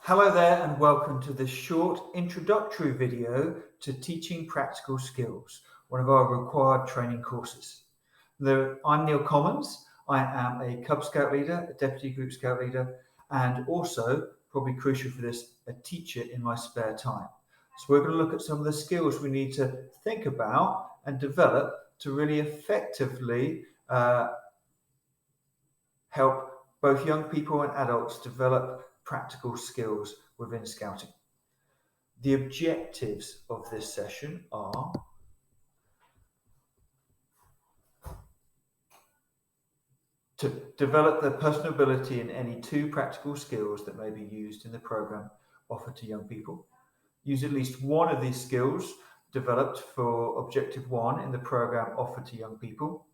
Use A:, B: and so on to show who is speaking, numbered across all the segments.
A: Hello there and welcome to this short introductory video to Teaching Practical Skills, one of our required training courses. I'm Neil Commons. I am a Cub Scout leader, a Deputy Group Scout leader, and also, probably crucial for this, a teacher in my spare time. So we're going to look at some of the skills we need to think about and develop to really effectively help both young people and adults develop practical skills within Scouting. The objectives of this session are to develop the personal ability in any two practical skills that may be used in the programme offered to young people. Use at least one of these skills developed for Objective 1 in the programme offered to young people.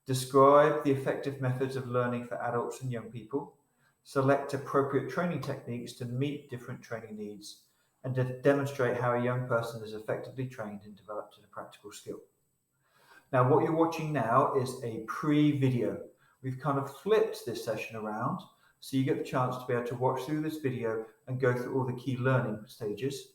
A: Describe the effective methods of learning for adults and young people. Select appropriate training techniques to meet different training needs, and to demonstrate how a young person is effectively trained and developed in a practical skill. Now, what you're watching now is a pre-video. We've kind of flipped this session around, so you get the chance to be able to watch through this video and go through all the key learning stages.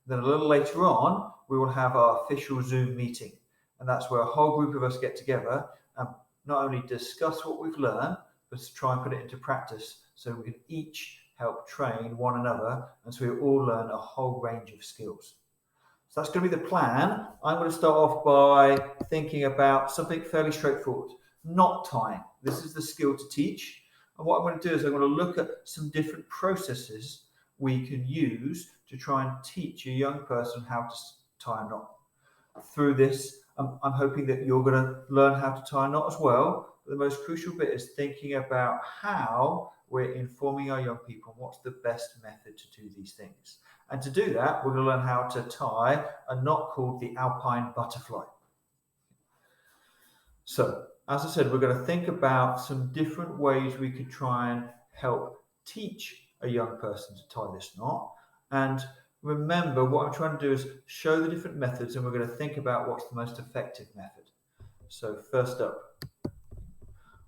A: Then a little later on, we will have our official Zoom meeting, and that's where a whole group of us get together and not only discuss what we've learned, but to try and put it into practice so we can each help train one another, and so we all learn a whole range of skills. So that's going to be the plan. I'm going to start off by thinking about something fairly straightforward, knot tying. This is the skill to teach. And what I'm going to do is I'm going to look at some different processes we can use to try and teach a young person how to tie a knot. Through this, I'm hoping that you're going to learn how to tie a knot as well. But the most crucial bit is thinking about how we're informing our young people what's the best method to do these things. And to do that, we're going to learn how to tie a knot called the alpine butterfly. So, as I said, we're going to think about some different ways we could try and help teach a young person to tie this knot. And remember, what I'm trying to do is show the different methods, and we're going to think about what's the most effective method. So first up,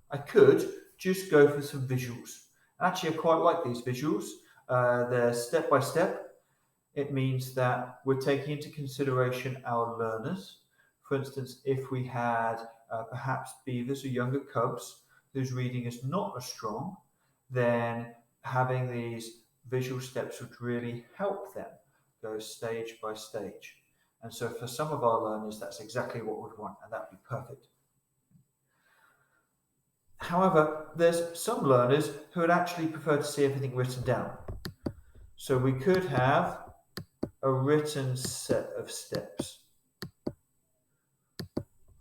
A: I could just go for some visuals. Actually, I quite like these visuals. They're step by step. It means that we're taking into consideration our learners. For instance, if we had perhaps beavers or younger cubs whose reading is not as strong, then having these visual steps would really help them go stage by stage. And so for some of our learners, that's exactly what we'd want, and that'd be perfect. However, there's some learners who would actually prefer to see everything written down. So we could have a written set of steps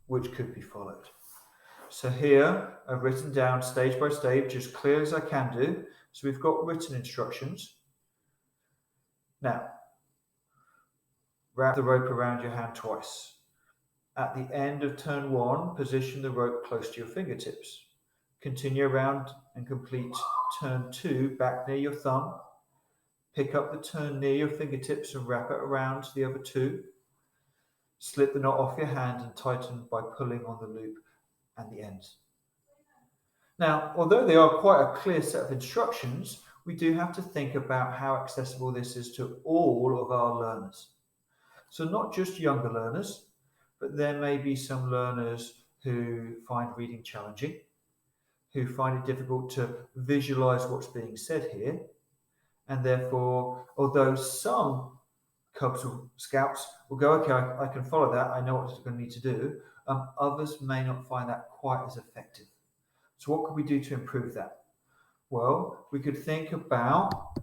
A: which could be followed. So here I've written down stage by stage as clear as I can do. So we've got written instructions. Now, wrap the rope around your hand twice. At the end of turn 1, position the rope close to your fingertips. Continue around and complete turn 2 back near your thumb. Pick up the turn near your fingertips and wrap it around the other 2. Slip the knot off your hand and tighten by pulling on the loop and the ends. Now, although they are quite a clear set of instructions, we do have to think about how accessible this is to all of our learners. So not just younger learners, but there may be some learners who find reading challenging, who find it difficult to visualize what's being said here. And therefore, although some Cubs or Scouts will go, okay, I can follow that, I know what I'm going to need to do, others may not find that quite as effective. So what could we do to improve that? Well, we could think about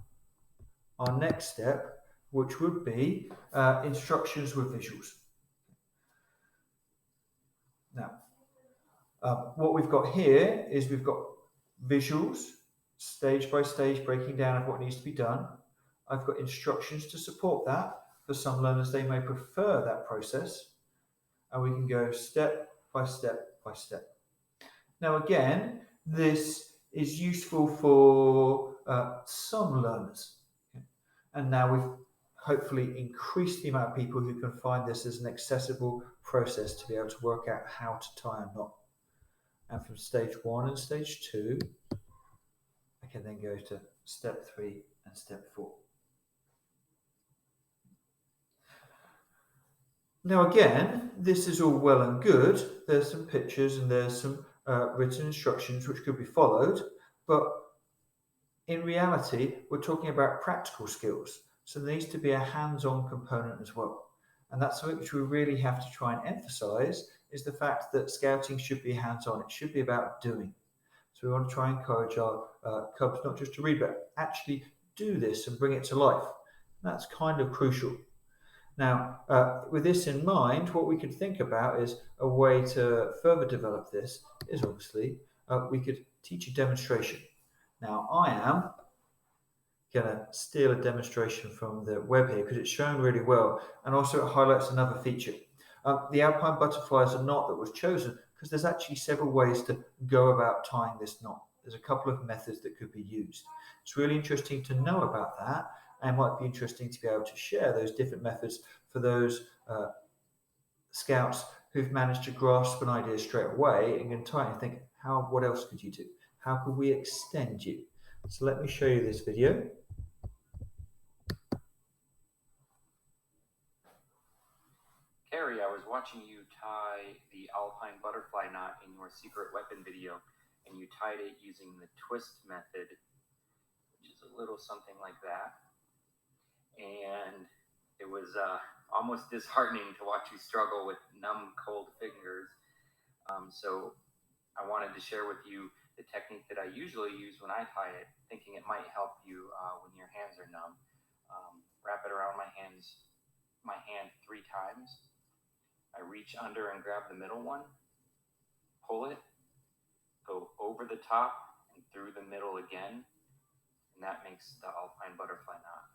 A: our next step, which would be instructions with visuals. Now, what we've got here is we've got visuals, stage by stage breaking down of what needs to be done. I've got instructions to support that. For some learners, they may prefer that process. And we can go step by step by step. Now, again, this is useful for some learners. And now we've hopefully increased the amount of people who can find this as an accessible process to be able to work out how to tie a knot. And from stage 1 and stage 2, I can then go to step 3 and step 4. Now, again, this is all well and good. There's some pictures and there's some written instructions which could be followed, but in reality, we're talking about practical skills. So there needs to be a hands-on component as well. And that's something which we really have to try and emphasize is the fact that scouting should be hands-on. It should be about doing. So we want to try and encourage our cubs not just to read, but actually do this and bring it to life. That's kind of crucial. Now, with this in mind, what we could think about is a way to further develop this is obviously we could teach a demonstration. Now, I am going to steal a demonstration from the web here because it's shown really well and also it highlights another feature. The alpine butterfly is a knot that was chosen because there's actually several ways to go about tying this knot. There's a couple of methods that could be used. It's really interesting to know about that and might be interesting to be able to share those different methods for those scouts who've managed to grasp an idea straight away and can tie it and think, what else could you do? How could we extend you? So let me show you this video.
B: Carrie, I was watching you tie the alpine butterfly knot in your secret weapon video, and you tied it using the twist method, which is a little something like that. And it was almost disheartening to watch you struggle with numb, cold fingers. So I wanted to share with you the technique that I usually use when I tie it, thinking it might help you when your hands are numb. Wrap it around my hand 3 times. I reach under and grab the middle one, pull it, go over the top and through the middle again, and that makes the alpine butterfly knot.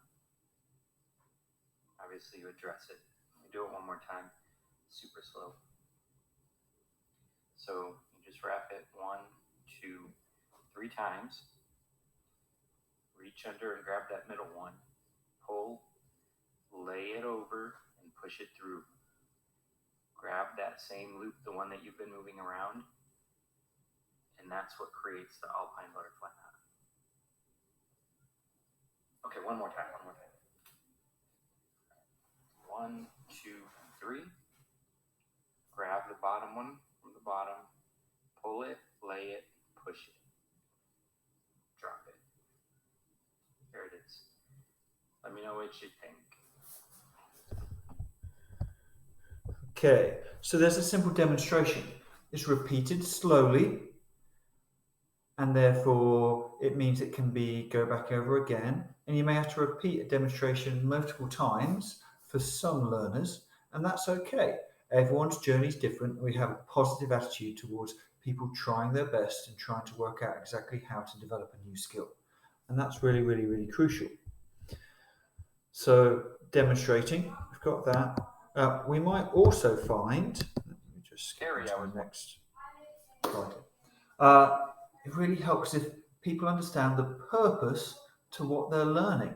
B: Obviously you address it. You do it one more time, super slow. So you just wrap it 1, 2, 3 times, reach under and grab that middle one, pull, lay it over and push it through. Grab that same loop, the one that you've been moving around, and that's what creates the alpine butterfly knot. Okay, one more time. 1, 2, 3. Grab the bottom one from the bottom, pull it, lay it, push it, drop it. Here it is. Let me know what you think.
A: Okay, so there's a simple demonstration. It's repeated slowly, and therefore it means it can be go back over again. And you may have to repeat a demonstration multiple times for some learners, and that's okay. Everyone's journey is different. We have a positive attitude towards people trying their best and trying to work out exactly how to develop a new skill. And that's really, really, really crucial. So demonstrating, we've got that. We might also find, let me just skip on to the next slide. It really helps if people understand the purpose to what they're learning.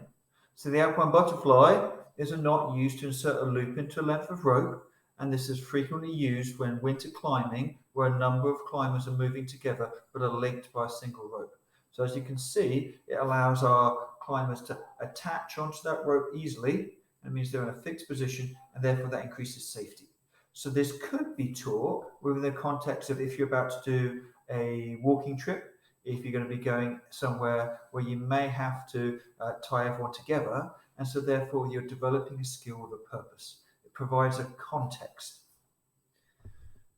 A: So the alpine butterfly is a knot used to insert a loop into a length of rope, and this is frequently used when winter climbing, where a number of climbers are moving together but are linked by a single rope. So as you can see, it allows our climbers to attach onto that rope easily. It means they're in a fixed position, and therefore that increases safety. So this could be taught within the context of if you're about to do a walking trip, if you're going to be going somewhere where you may have to tie everyone together, and so therefore you're developing a skill with a purpose. It provides a context.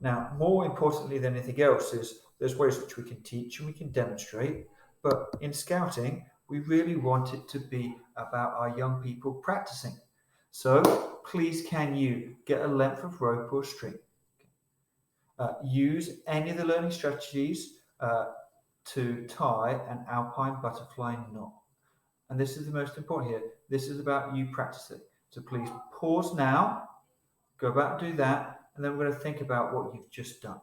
A: Now, more importantly than anything else is there's ways which we can teach and we can demonstrate, but in scouting, we really want it to be about our young people practicing. So please can you get a length of rope or string? Use any of the learning strategies to tie an alpine butterfly knot. And this is the most important here. This is about you practicing. So please pause now, go back and do that, and then we're going to think about what you've just done.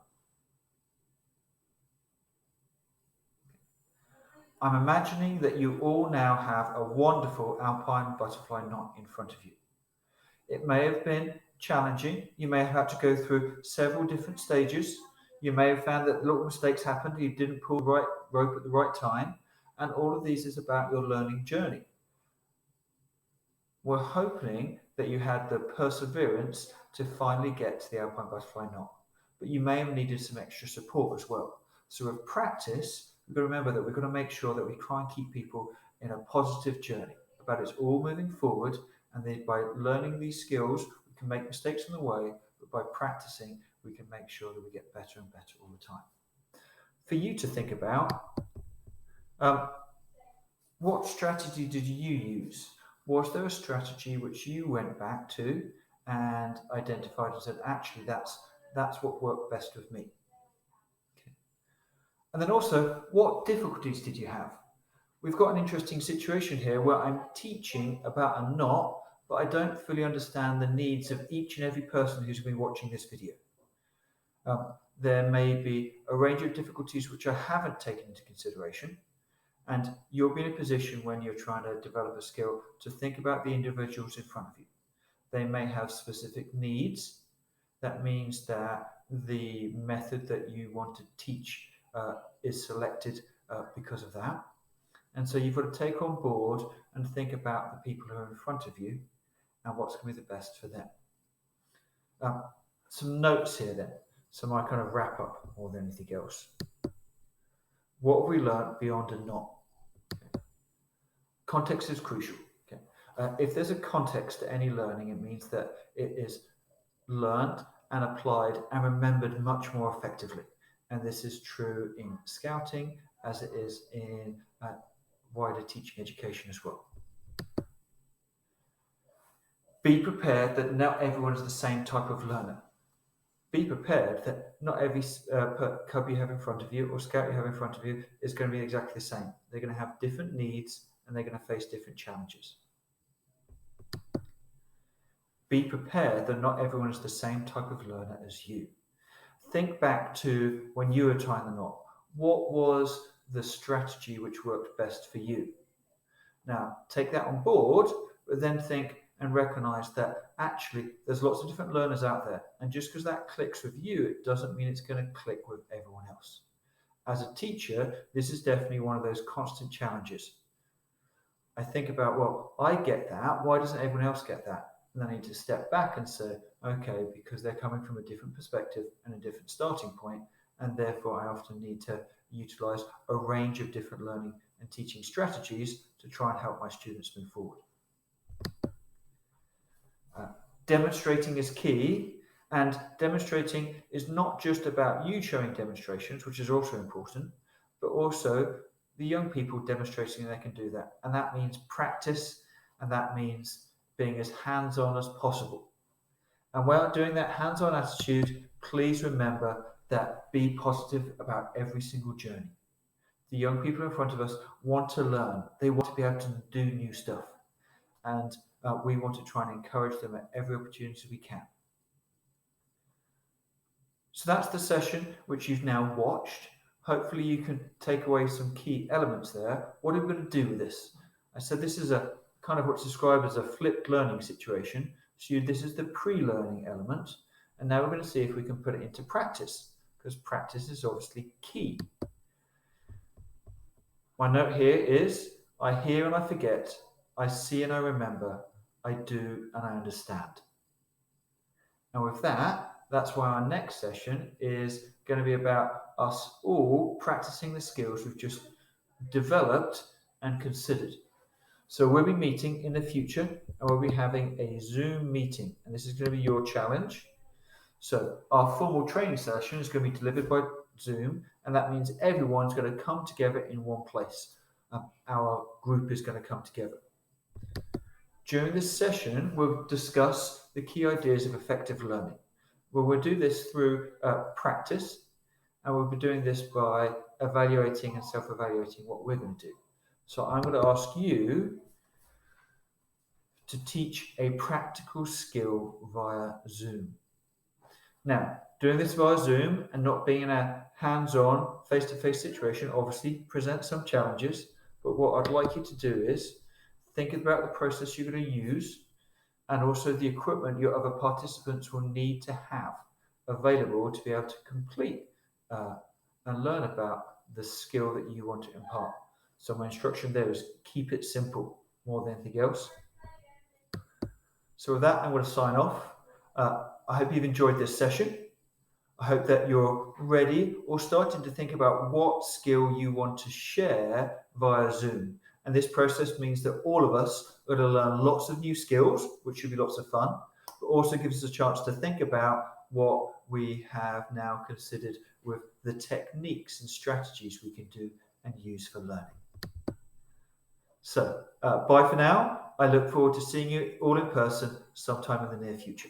A: I'm imagining that you all now have a wonderful alpine butterfly knot in front of you. It may have been challenging. You may have had to go through several different stages. You may have found that little mistakes happened. You didn't pull the right rope at the right time. And all of these is about your learning journey. we're hoping that you had the perseverance to finally get to the Alpine Butterfly knot, but you may have needed some extra support as well. So with practice, we've got to remember that we've got to make sure that we try and keep people in a positive journey about it's all moving forward, and then by learning these skills, we can make mistakes on the way, but by practicing, we can make sure that we get better and better all the time. For you to think about, what strategy did you use? Was there a strategy which you went back to and identified and said, actually, that's what worked best with me? Okay. And then also, what difficulties did you have? We've got an interesting situation here where I'm teaching about a knot, but I don't fully understand the needs of each and every person who's been watching this video. There may be a range of difficulties which I haven't taken into consideration, and you'll be in a position when you're trying to develop a skill to think about the individuals in front of you. They may have specific needs. That means that the method that you want to teach is selected because of that. And so you've got to take on board and think about the people who are in front of you and what's going to be the best for them. Some notes here then. So my kind of wrap up more than anything else. What have we learned beyond a knot? Okay. Context is crucial. Okay. If there's a context to any learning, it means that it is learned and applied and remembered much more effectively. And this is true in scouting as it is in wider teaching education as well. Be prepared that not everyone is the same type of learner. Be prepared that not every cub you have in front of you or scout you have in front of you is going to be exactly the same. They're going to have different needs and they're going to face different challenges. Be prepared that not everyone is the same type of learner as you. Think back to when you were tying the knot. What was the strategy which worked best for you? Now, take that on board, but then think and recognize that actually there's lots of different learners out there. And just because that clicks with you, it doesn't mean it's going to click with everyone else. As a teacher, this is definitely one of those constant challenges. I think about, well, I get that. Why doesn't everyone else get that? And then I need to step back and say, okay, because they're coming from a different perspective and a different starting point, and therefore I often need to utilize a range of different learning and teaching strategies to try and help my students move forward. Demonstrating is key, and demonstrating is not just about you showing demonstrations, which is also important, but also the young people demonstrating they can do that. And that means practice, and that means being as hands-on as possible. And while doing that hands-on attitude, please remember that be positive about every single journey. The young people in front of us want to learn. They want to be able to do new stuff. And we want to try and encourage them at every opportunity we can. So that's the session which you've now watched. Hopefully you can take away some key elements there. What are we going to do with this? I said this is a kind of what's described as a flipped learning situation. So this is the pre-learning element. And now we're going to see if we can put it into practice, because practice is obviously key. My note here is, I hear and I forget, I see and I remember, I do and I understand. And with that, that's why our next session is going to be about us all practicing the skills we've just developed and considered. So we'll be meeting in the future and we'll be having a Zoom meeting. And this is going to be your challenge. So our formal training session is going to be delivered by Zoom, and that means everyone's going to come together in one place. Our group is going to come together. During this session, we'll discuss the key ideas of effective learning. Well, we'll do this through practice, and we'll be doing this by evaluating and self-evaluating what we're going to do. So I'm going to ask you to teach a practical skill via Zoom. Now, doing this via Zoom and not being in a hands-on, face-to-face situation obviously presents some challenges, but what I'd like you to do is think about the process you're going to use and also the equipment your other participants will need to have available to be able to complete and learn about the skill that you want to impart. So my instruction there is keep it simple more than anything else. So with that, I'm going to sign off. I hope you've enjoyed this session. I hope that you're ready or starting to think about what skill you want to share via Zoom. And this process means that all of us are going to learn lots of new skills, which should be lots of fun, but also gives us a chance to think about what we have now considered with the techniques and strategies we can do and use for learning. So, bye for now. I look forward to seeing you all in person sometime in the near future.